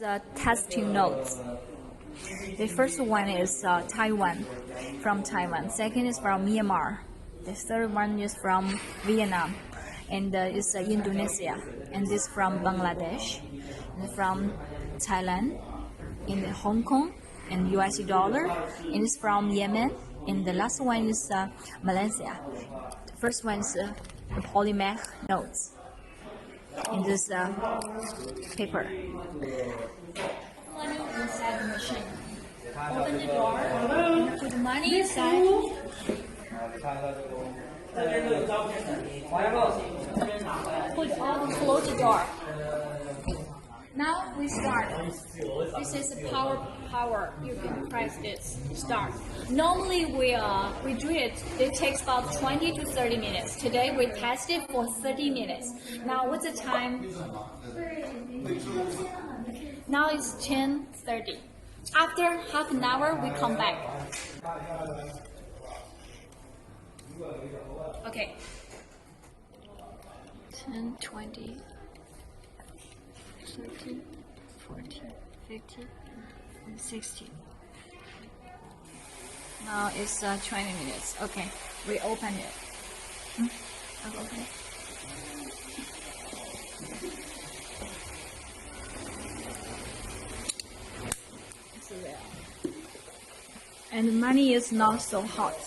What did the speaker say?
is testing notes. The first one is Taiwan, from Taiwan. Second is from Myanmar. The third one is from Vietnam, and is Indonesia. And this from Bangladesh, and from Thailand, in Hong Kong, and US dollar, and it's from Yemen. And the last one is Malaysia. The first one is polymer notes in this paper. Money inside the machine. Open the door and put money inside. Close the door. Now we start. This is a power. You can press this. Start. Normally we do it. It takes about 20 to 30 minutes. Today we test it for 30 minutes. Now what's the time? Now it's 10:30. After half an hour we come back. Okay. 10, 20. 13, 14, 15, and 16. Now it's 20 minutes. Okay, we open it. I'll open it. It's real. And money is not so hot.